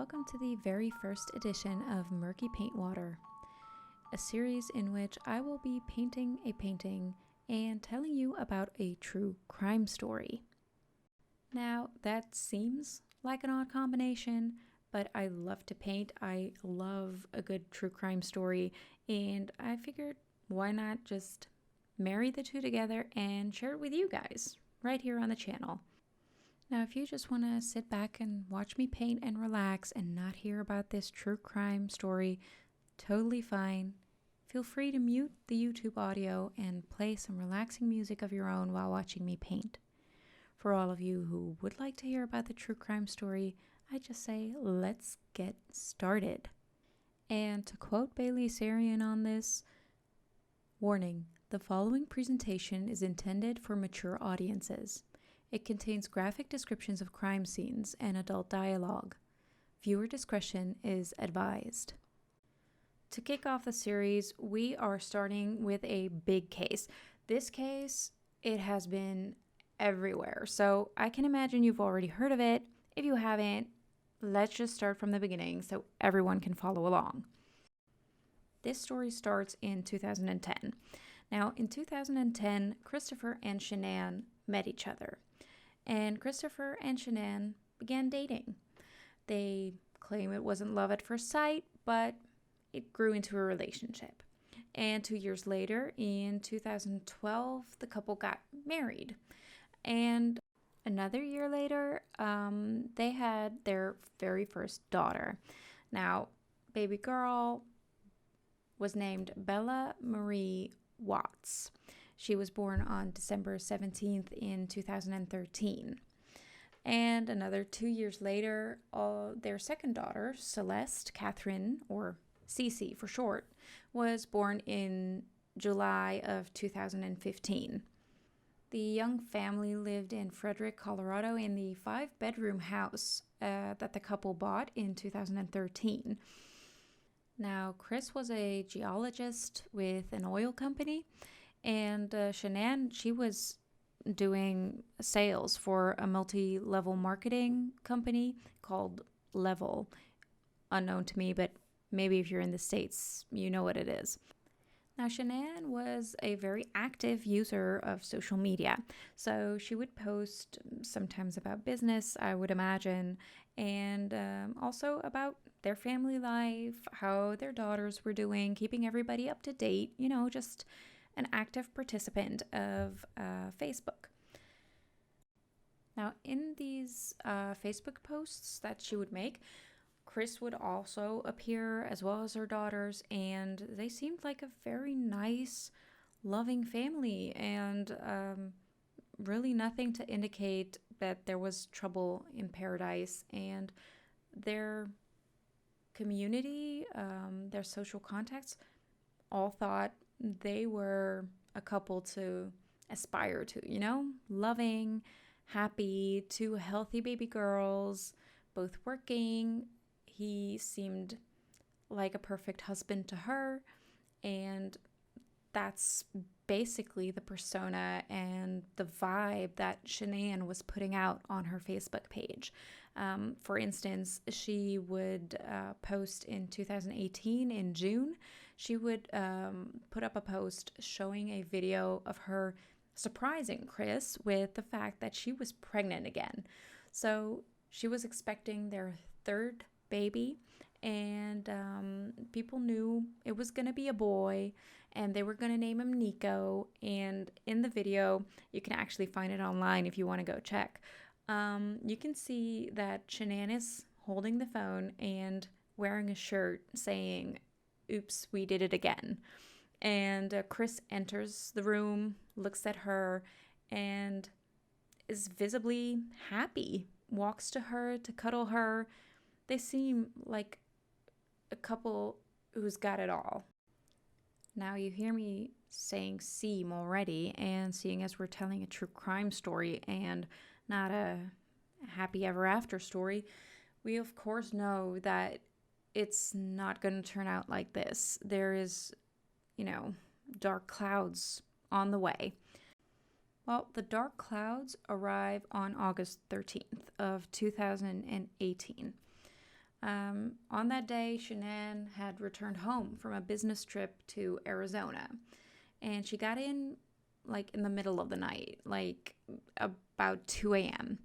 welcome to the very first edition of Murky Paintwater, a series in which I will be painting a painting and telling you about a true crime story. Now, that seems like an odd combination, but I love to paint. I love a good true crime story, and I figured why not just marry the two together and share it with you guys right here on the channel. Now, if you just want to sit back and watch me paint and relax and not hear about this true crime story, totally fine. Feel free to mute the YouTube audio and play some relaxing music of your own while watching me paint. For all of you who would like to hear about the true crime story, I just say, let's get started. And to quote Bailey Sarian on this, warning, the following presentation is intended for mature audiences. It contains graphic descriptions of crime scenes and adult dialogue. Viewer discretion is advised. To kick off the series, we are starting with a big case. This case, it has been everywhere, so I can imagine you've already heard of it. If you haven't, let's just start from the beginning so everyone can follow along. This story starts in 2010. Now, in 2010, Christopher and Shannan met each other. And Christopher and Shannan began dating. They claim it wasn't love at first sight, but it grew into a relationship. And 2 years later, in 2012, the couple got married. And another year later, they had their very first daughter. Now, baby girl was named Bella Marie Watts. She was born on December 17th in 2013. And another 2 years later, their second daughter, Celeste Catherine, or Cece for short, was born in July of 2015. The young family lived in Frederick, Colorado in the 5-bedroom house that the couple bought in 2013. Now, Chris was a geologist with an oil company, and Shannan, she was doing sales for a multi-level marketing company called Level. Unknown to me, but maybe if you're in the States, you know what it is. Now, Shannan was a very active user of social media. So she would post sometimes about business, I would imagine, and also about their family life, how their daughters were doing, keeping everybody up to date, just an active participant of Facebook. Now, in these Facebook posts that she would make, Chris would also appear as well as her daughters, and they seemed like a very nice, loving family, and really nothing to indicate that there was trouble in paradise. And their community, their social contacts, all thought they were a couple to aspire to, loving, happy, 2 healthy baby girls, both working. He seemed like a perfect husband to her, and that's basically the persona and the vibe that Shannan was putting out on her Facebook page. For instance, she would post in 2018 in June. She would put up a post showing a video of her surprising Chris with the fact that she was pregnant again. So she was expecting their 3rd baby, and people knew it was going to be a boy, and they were going to name him Nico. And in the video, you can actually find it online if you want to go check. You can see that Shannan is holding the phone and wearing a shirt saying, "Oops, we did it again." And Chris enters the room, looks at her, and is visibly happy, walks to her to cuddle her. They seem like a couple who's got it all. Now, you hear me saying seem already, and seeing as we're telling a true crime story and not a happy ever after story, we of course know that it's not going to turn out like this. There is, dark clouds on the way. Well, the dark clouds arrive on August 13th of 2018. On that day, Shannan had returned home from a business trip to Arizona, and she got in like in the middle of the night, like about 2 a.m.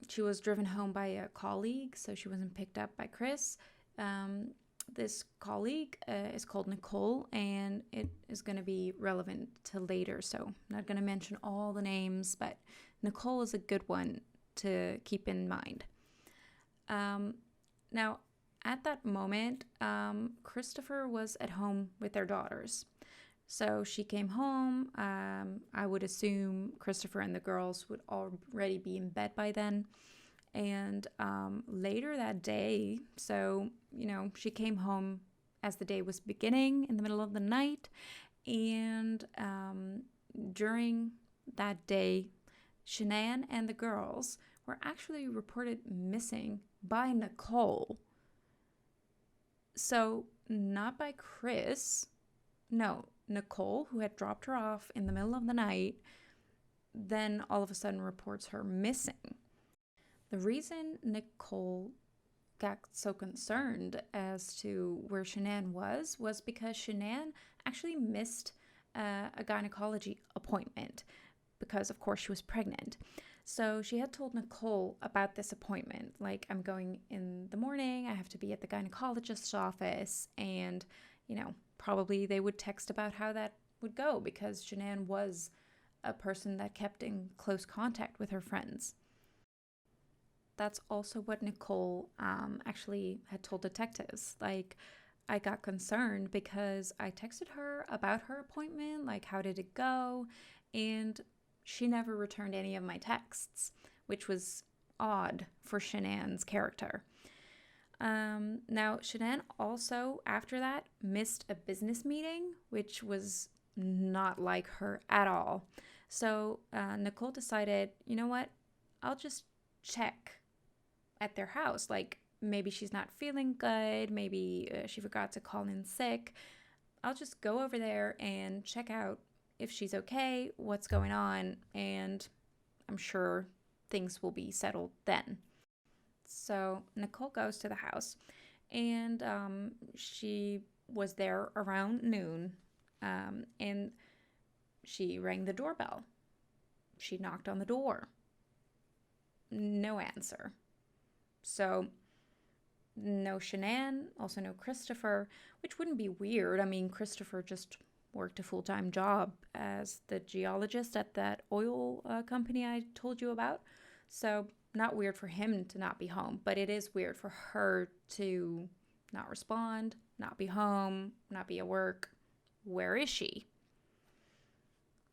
She was driven home by a colleague, so she wasn't picked up by Chris. This colleague is called Nicole, and it is going to be relevant to later, so I'm not going to mention all the names, but Nicole is a good one to keep in mind. Now, at that moment, Christopher was at home with their daughters. So she came home. I would assume Christopher and the girls would already be in bed by then. And later that day, so, she came home as the day was beginning in the middle of the night. And during that day, Shannan and the girls were actually reported missing by Nicole. So, not by Chris. No, Nicole, who had dropped her off in the middle of the night, then all of a sudden reports her missing. The reason Nicole got so concerned as to where Shannan was because Shannan actually missed a gynecology appointment because, of course, she was pregnant. So she had told Nicole about this appointment, like, I'm going in the morning, I have to be at the gynecologist's office, and, probably they would text about how that would go because Shannan was a person that kept in close contact with her friends. That's also what Nicole actually had told detectives. Like, I got concerned because I texted her about her appointment, like, how did it go? And she never returned any of my texts, which was odd for Shannan's character. Now, Shannan also, after that, missed a business meeting, which was not like her at all. So Nicole decided, you know what, I'll just check at their house. Like, maybe she's not feeling good, maybe she forgot to call in sick. I'll just go over there and check out if she's okay, what's going on, and I'm sure things will be settled then. So Nicole goes to the house, and she was there around noon, and she rang the doorbell. She knocked on the door. No answer. So no Shannan, also no Christopher, which wouldn't be weird. I mean, Christopher just worked a full-time job as the geologist at that oil company I told you about. So not weird for him to not be home, but it is weird for her to not respond, not be home, not be at work. Where is she?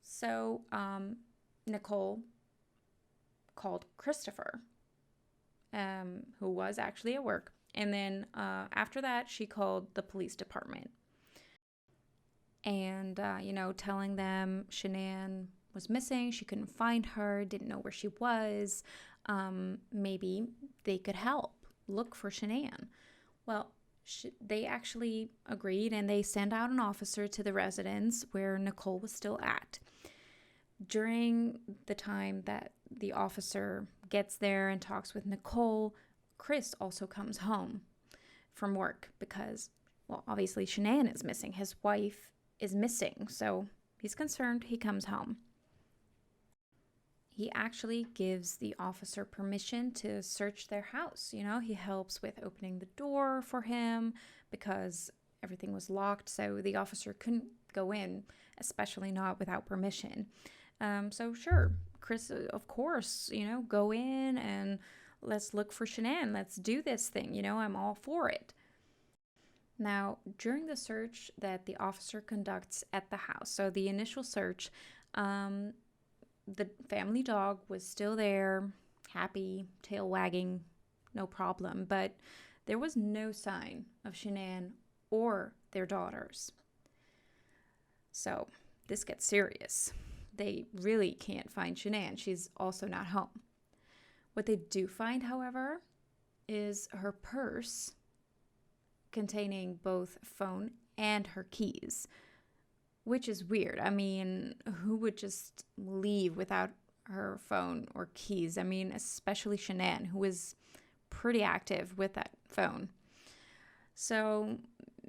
So Nicole called Christopher, who was actually at work. And then after that, she called the police department. And, telling them Shannan was missing, she couldn't find her, didn't know where she was. Maybe they could help look for Shannan. Well, they actually agreed, and they sent out an officer to the residence where Nicole was still at. During the time that the officer gets there and talks with Nicole, Chris also comes home from work because, well, obviously Shannan is missing. His wife is missing, so he's concerned. He comes home. He actually gives the officer permission to search their house. He helps with opening the door for him because everything was locked, so the officer couldn't go in, especially not without permission. So sure, Chris, of course, go in and let's look for Shannan. Let's do this thing. I'm all for it. Now, during the search that the officer conducts at the house, so the initial search, the family dog was still there, happy, tail wagging, no problem, but there was no sign of Shannan or their daughters. So this gets serious. They really can't find Shannan. She's also not home. What they do find, however, is her purse containing both phone and her keys, which is weird. I mean, who would just leave without her phone or keys? I mean, especially Shannan, who is pretty active with that phone. So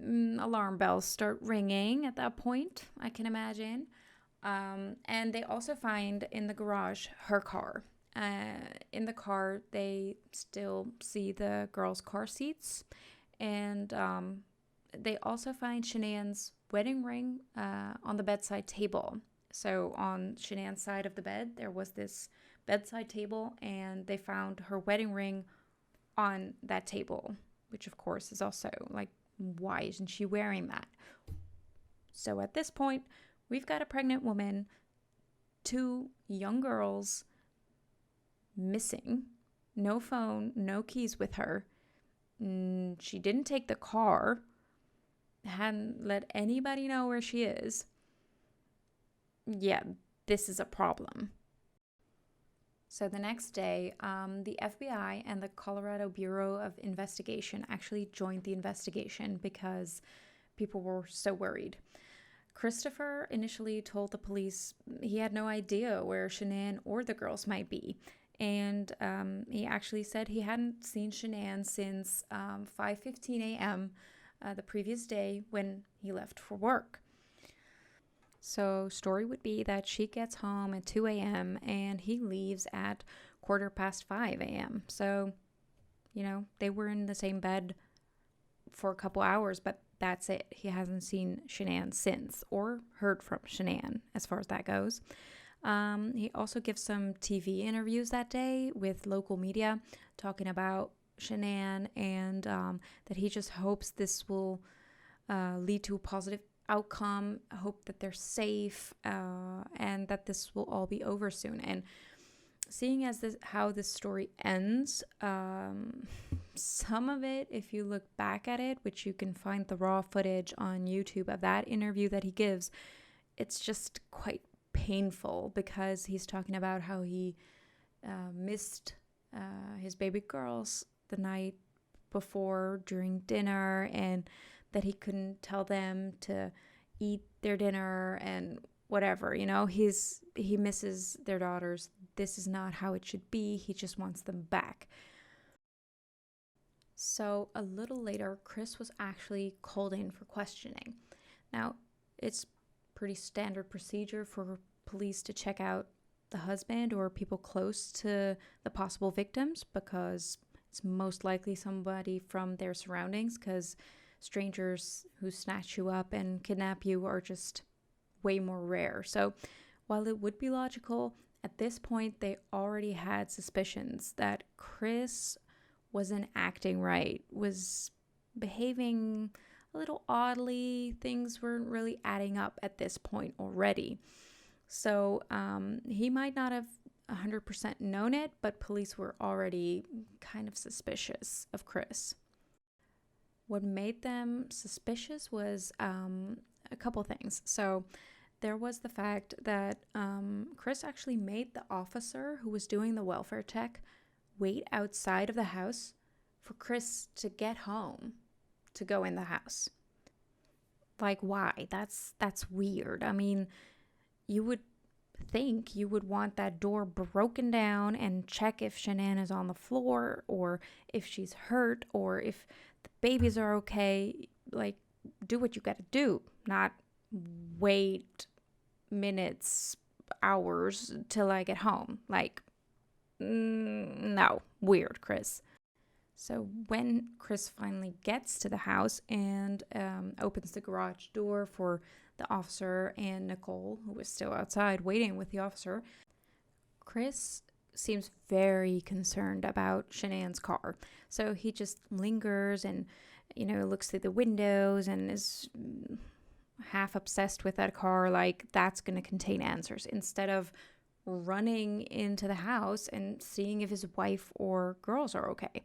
alarm bells start ringing at that point, I can imagine. And they also find in the garage her car. In the car, they still see the girl's car seats. And they also find Shannan's wedding ring on the bedside table. So on Shannan's side of the bed, there was this bedside table, and they found her wedding ring on that table, which of course is also like, why isn't she wearing that? So at this point, we've got a pregnant woman, 2 young girls missing, no phone, no keys with her. She didn't take the car, hadn't let anybody know where she is. Yeah, this is a problem. So the next day, the FBI and the Colorado Bureau of Investigation actually joined the investigation because people were so worried. Christopher initially told the police he had no idea where Shannan or the girls might be. And he actually said he hadn't seen Shannan since 5:15 a.m. The previous day when he left for work. So story would be that she gets home at 2 a.m. and he leaves at 5:15 a.m. So, they were in the same bed for a couple hours, but that's it. He hasn't seen Shannan since or heard from Shannan as far as that goes. He also gives some TV interviews that day with local media talking about Shannan and that he just hopes this will lead to a positive outcome. I hope that they're safe and that this will all be over soon. And seeing as how this story ends, some of it, if you look back at it, which you can find the raw footage on YouTube of that interview that he gives, it's just quite painful because he's talking about how he missed his baby girls the night before during dinner, and that he couldn't tell them to eat their dinner and whatever, he misses their daughters. This is not how it should be. He just wants them back. So a little later, Chris was actually called in for questioning. Now, it's pretty standard procedure for police to check out the husband or people close to the possible victims because it's most likely somebody from their surroundings, because strangers who snatch you up and kidnap you are just way more rare. So while it would be logical, at this point they already had suspicions that Chris wasn't acting right, was behaving a little oddly. Things weren't really adding up at this point already. So he might not have 100% known it, but police were already kind of suspicious of Chris. What made them suspicious was a couple things. So there was the fact that Chris actually made the officer who was doing the welfare check wait outside of the house for Chris to get home to go in the house. Like, why? That's weird. I mean, you would think you would want that door broken down and check if Shannan is on the floor or if she's hurt or if the babies are okay. Like, do what you gotta do, not wait minutes, hours till I get home. Like, no, weird, Chris. So when Chris finally gets to the house and opens the garage door for the officer and Nicole, who was still outside waiting with the officer, Chris seems very concerned about Shannan's car. So he just lingers and, looks through the windows and is half obsessed with that car, like that's going to contain answers, instead of running into the house and seeing if his wife or girls are okay.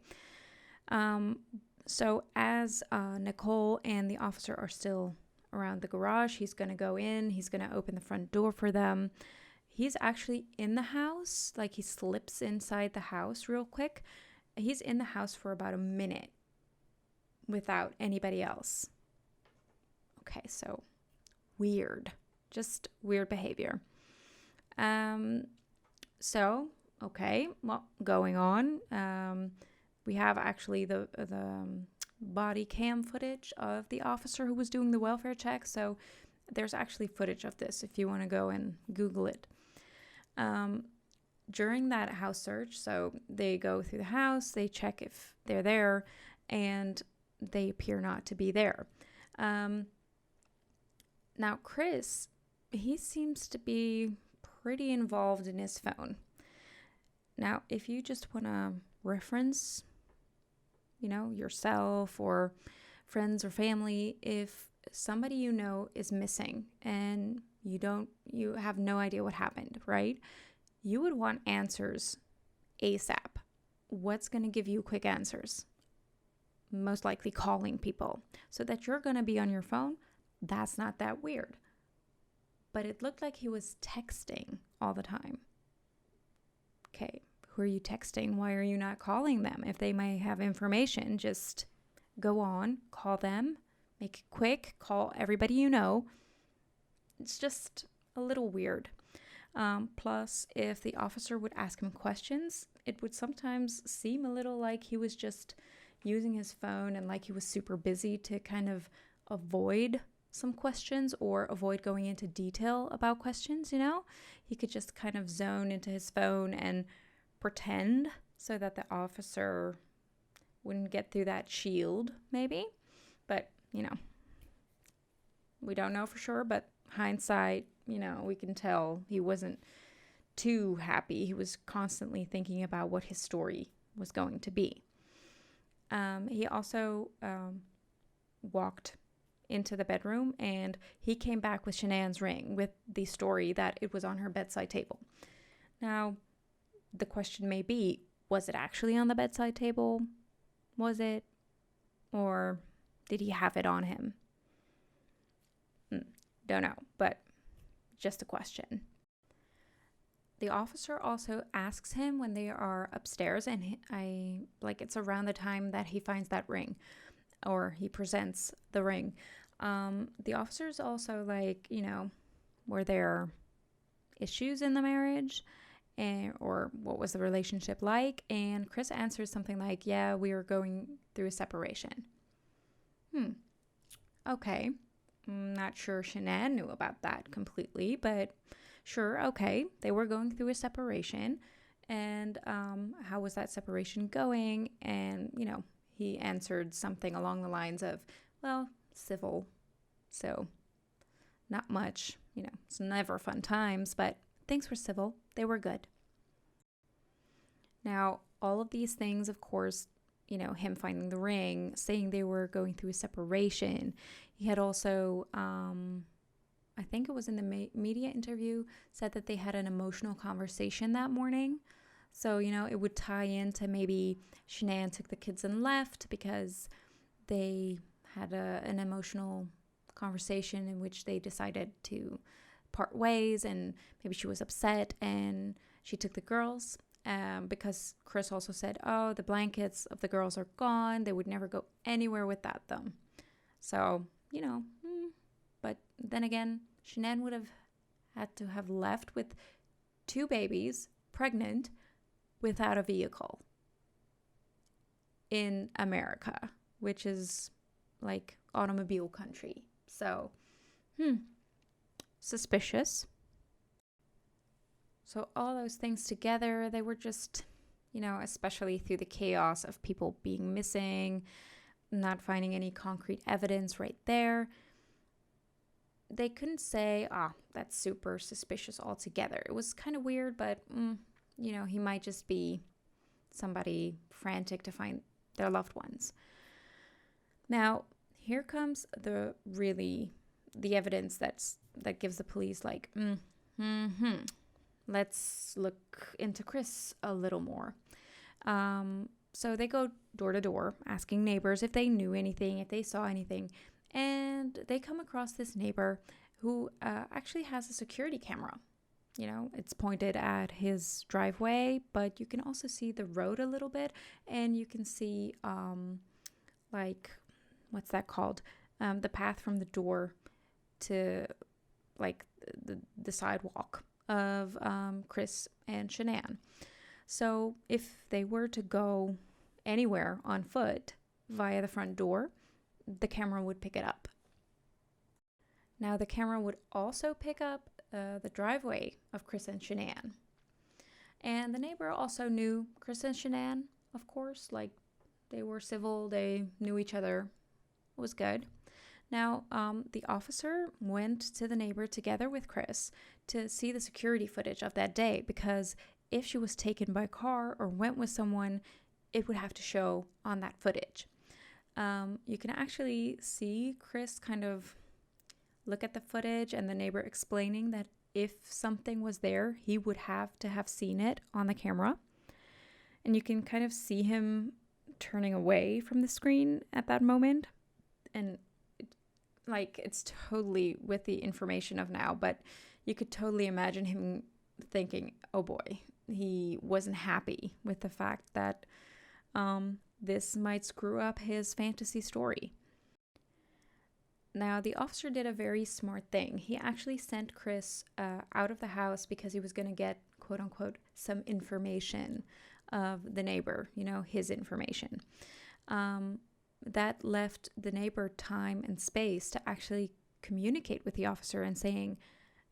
So as Nicole and the officer are still around the garage, he's going to go in, he's going to open the front door for them. He's actually in the house, like he slips inside the house real quick. He's in the house for about a minute without anybody else. Okay, so weird, just weird behavior. Going on, we have actually the body cam footage of the officer who was doing the welfare check. So there's actually footage of this if you want to go and Google it. During that house search, so they go through the house, they check if they're there, and they appear not to be there. Now, Chris, he seems to be pretty involved in his phone. Now, if you just want to reference, yourself or friends or family, if somebody you know is missing and you have no idea what happened, right? You would want answers ASAP. What's going to give you quick answers? Most likely calling people. So that you're going to be on your phone, that's not that weird. But it looked like he was texting all the time. Okay, who are you texting? Why are you not calling them? If they may have information, just go on, call them, make it quick, call everybody you know. It's just a little weird. Plus, if the officer would ask him questions, it would sometimes seem a little like he was just using his phone and like he was super busy to kind of avoid some questions or avoid going into detail about questions, He could just kind of zone into his phone and pretend so that the officer wouldn't get through that shield, maybe. But, we don't know for sure, but hindsight, we can tell he wasn't too happy. He was constantly thinking about what his story was going to be. He also walked into the bedroom and he came back with Shannan's ring with the story that it was on her bedside table. Now, the question may be, was it actually on the bedside table? Was it? Or did he have it on him? Don't know, but just a question. The officer also asks him when they are upstairs, and it's around the time that he finds that ring, or he presents the ring. The officer's also were there issues in the marriage, or what was the relationship like? And Chris answers something like, yeah, we were going through a separation. Okay. I'm not sure Shannan knew about that completely, but sure, okay. They were going through a separation, and how was that separation going? And, he answered something along the lines of, well, civil. So not much, it's never fun times, but things were civil. They were good. Now, all of these things, of course, him finding the ring, saying they were going through a separation. He had also, I think it was in the media interview, said that they had an emotional conversation that morning. So, it would tie into maybe Shannan took the kids and left because they had an emotional conversation in which they decided to part ways, and maybe she was upset and she took the girls. Because Chris also said, oh, the blankets of the girls are gone. They would never go anywhere without them. So, but then again, Shannan would have had to have left with 2 babies, pregnant, without a vehicle in America, which is like automobile country. So, suspicious. So all those things together, they were just, especially through the chaos of people being missing, not finding any concrete evidence right there, they couldn't say, that's super suspicious altogether. It was kind of weird, but, he might just be somebody frantic to find their loved ones. Now, here comes the evidence that gives the police let's look into Chris a little more. So they go door to door asking neighbors if they knew anything, if they saw anything. And they come across this neighbor who actually has a security camera. It's pointed at his driveway, but you can also see the road a little bit. And you can see, what's that called? The path from the door to, the sidewalk of Chris and Shannan. So if they were to go anywhere on foot via the front door, the camera would pick it up. Now, the camera would also pick up the driveway of Chris and Shannan. And the neighbor also knew Chris and Shannan, of course. Like, they were civil, they knew each other. It was good. Now, the officer went to the neighbor together with Chris to see the security footage of that day, because if she was taken by car or went with someone, it would have to show on that footage. You can actually see Chris kind of look at the footage and the neighbor explaining that if something was there, he would have to have seen it on the camera. And you can kind of see him turning away from the screen at that moment. And it's totally with the information of now, but you could totally imagine him thinking, oh boy, he wasn't happy with the fact that this might screw up his fantasy story. Now, the officer did a very smart thing. He actually sent Chris out of the house because he was going to get, quote unquote, some information of the neighbor, his information. That left the neighbor time and space to actually communicate with the officer and saying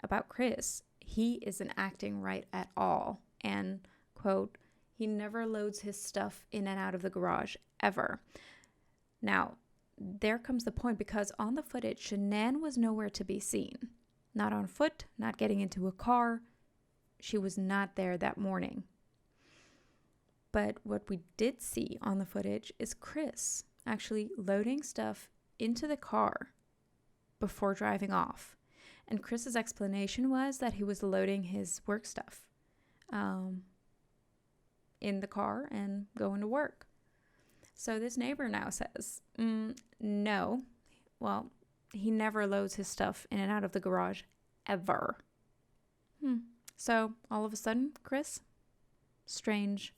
about Chris, he isn't acting right at all. And, quote, he never loads his stuff in and out of the garage, ever. Now, there comes the point, because on the footage, Shannan was nowhere to be seen. Not on foot, not getting into a car. She was not there that morning. But what we did see on the footage is Chris actually loading stuff into the car before driving off. And Chris's explanation was that he was loading his work stuff in the car and going to work. So this neighbor now says, no, well, he never loads his stuff in and out of the garage, ever. So all of a sudden, Chris, strange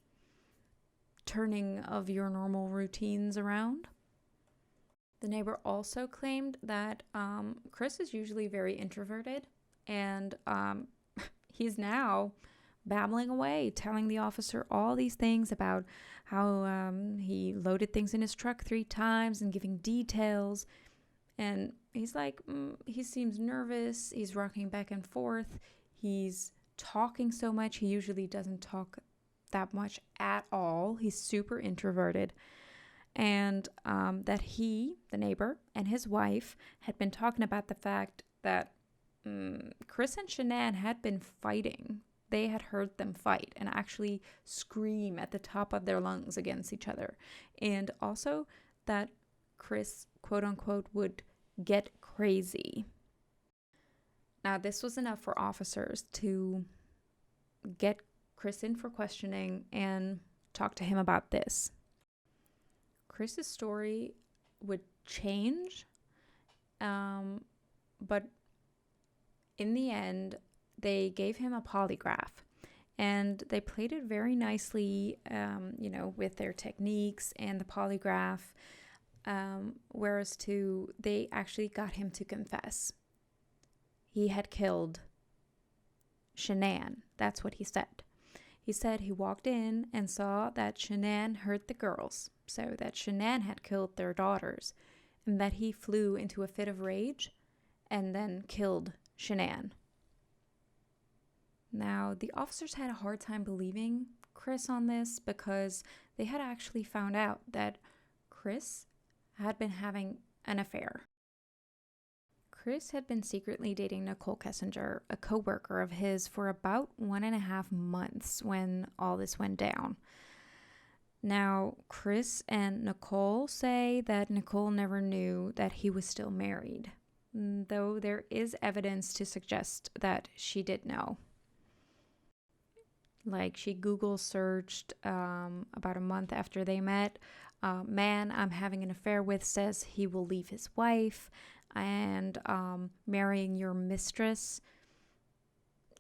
turning of your normal routines around. The neighbor also claimed that Chris is usually very introverted, and he's now babbling away, telling the officer all these things about how he loaded things in his truck 3 times and giving details. And he's like, he seems nervous. He's rocking back and forth. He's talking so much. He usually doesn't talk that much at all. He's super introverted. And that he, the neighbor, and his wife had been talking about the fact that Chris and Shannan had been fighting. They had heard them fight and actually scream at the top of their lungs against each other. And also that Chris, quote unquote, would get crazy. Now, this was enough for officers to get Chris in for questioning and talk to him about this. Chris's story would change, but in the end, they gave him a polygraph, and they played it very nicely, with their techniques and the polygraph, whereas they actually got him to confess. He had killed Shannan. That's what he said. He said he walked in and saw that Shannan hurt the girls, so that Shannan had killed their daughters, and that he flew into a fit of rage and then killed Shannan. Now, the officers had a hard time believing Chris on this, because they had actually found out that Chris had been having an affair. Chris had been secretly dating Nicole Kessinger, a co-worker of his, for about 1.5 months when all this went down. Now, Chris and Nicole say that Nicole never knew that he was still married, though there is evidence to suggest that she did know. Like, she Google searched about a month after they met, man I'm having an affair with says he will leave his wife, and marrying your mistress.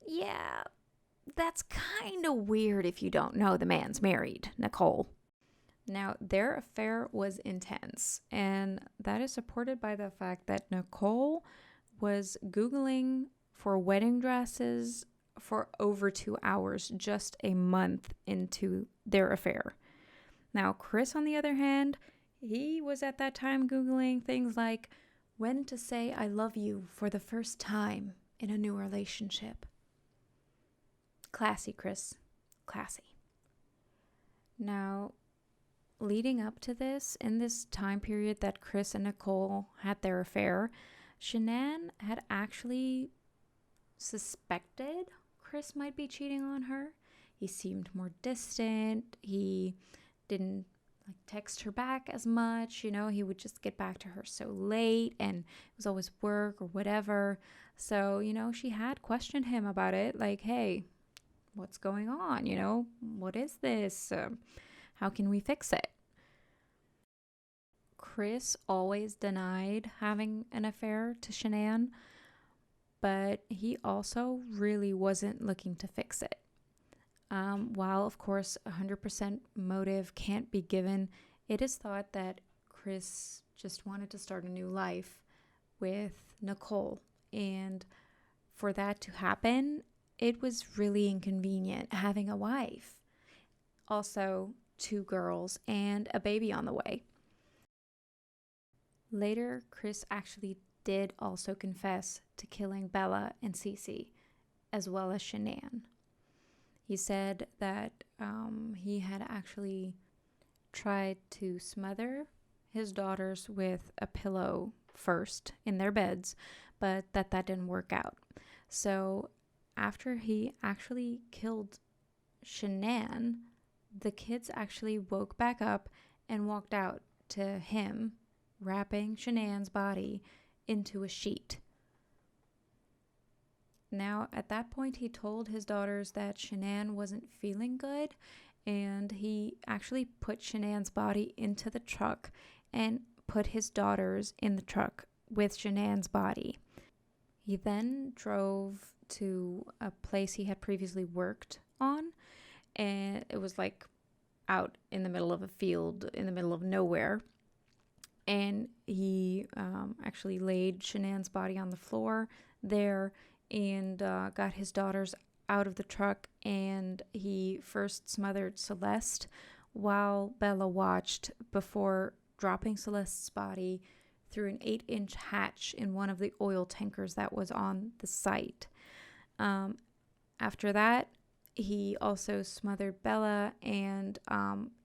Yeah, that's kind of weird if you don't know the man's married, Nicole. Now, their affair was intense, and that is supported by the fact that Nicole was Googling for wedding dresses for over 2 hours just a month into their affair. Now, Chris, on the other hand, he was at that time Googling things like when to say I love you for the first time in a new relationship. Classy, Chris. Classy. Now, leading up to this, in this time period that Chris and Nicole had their affair, Shannan had actually suspected Chris might be cheating on her. He seemed more distant. He didn't text her back as much. He would just get back to her so late, and it was always work or whatever. So, she had questioned him about it. Like, hey, what's going on? What is this? How can we fix it? Chris always denied having an affair to Shannan, but he also really wasn't looking to fix it. While, of course, 100% motive can't be given, it is thought that Chris just wanted to start a new life with Nicole. And for that to happen, it was really inconvenient having a wife. Also, 2 girls and a baby on the way. Later, Chris actually did also confess to killing Bella and Cece, as well as Shannan. He said that he had actually tried to smother his daughters with a pillow first in their beds, but that didn't work out. So after he actually killed Shannan, the kids actually woke back up and walked out to him wrapping Shannan's body into a sheet. Now, at that point, he told his daughters that Shannan wasn't feeling good, and he actually put Shannan's body into the truck and put his daughters in the truck with Shannan's body. He then drove to a place he had previously worked on, and it was out in the middle of a field in the middle of nowhere. And he actually laid Shannan's body on the floor there and got his daughters out of the truck, and he first smothered Celeste while Bella watched before dropping Celeste's body through an 8-inch hatch in one of the oil tankers that was on the site. After that, he also smothered Bella, and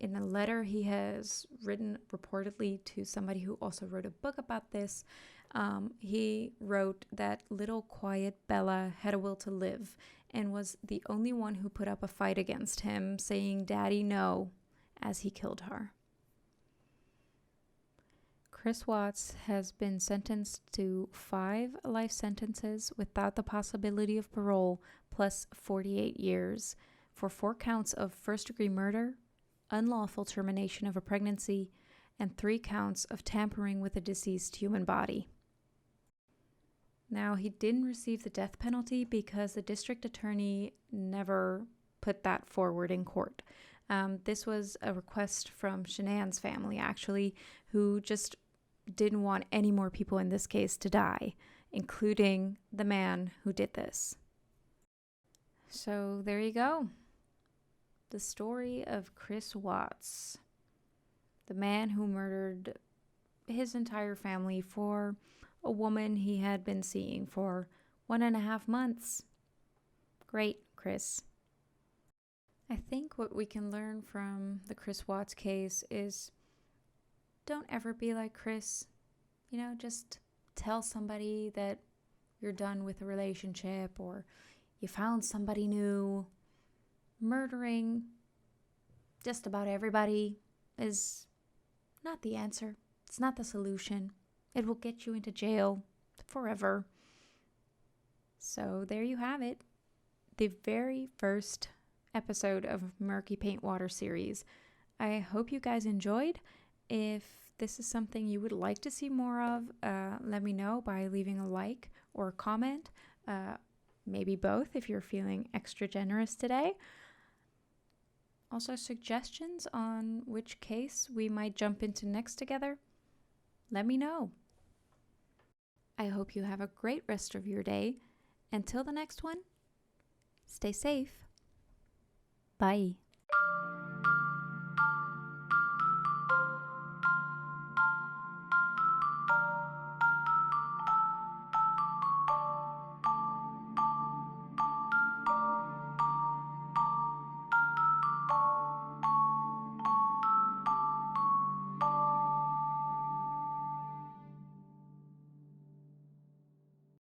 in a letter he has written reportedly to somebody who also wrote a book about this, he wrote that little quiet Bella had a will to live and was the only one who put up a fight against him, saying, "Daddy, no," as he killed her. Chris Watts has been sentenced to 5 life sentences without the possibility of parole, plus 48 years, for 4 counts of first-degree murder, unlawful termination of a pregnancy, and 3 counts of tampering with a deceased human body. Now, he didn't receive the death penalty because the district attorney never put that forward in court. This was a request from Shannan's family, actually, who just didn't want any more people in this case to die, including the man who did this. So there you go. The story of Chris Watts, the man who murdered his entire family for a woman he had been seeing for 1.5 months. Great, Chris. I think what we can learn from the Chris Watts case is don't ever be like Chris. Just tell somebody that you're done with a relationship or you found somebody new. Murdering just about everybody is not the answer. It's not the solution. It will get you into jail forever. So there you have it. The very first episode of Murky Paintwater series. I hope you guys enjoyed. If this is something you would like to see more of, let me know by leaving a like or a comment. Maybe both if you're feeling extra generous today. Also, suggestions on which case we might jump into next together, let me know. I hope you have a great rest of your day. Until the next one, stay safe. Bye.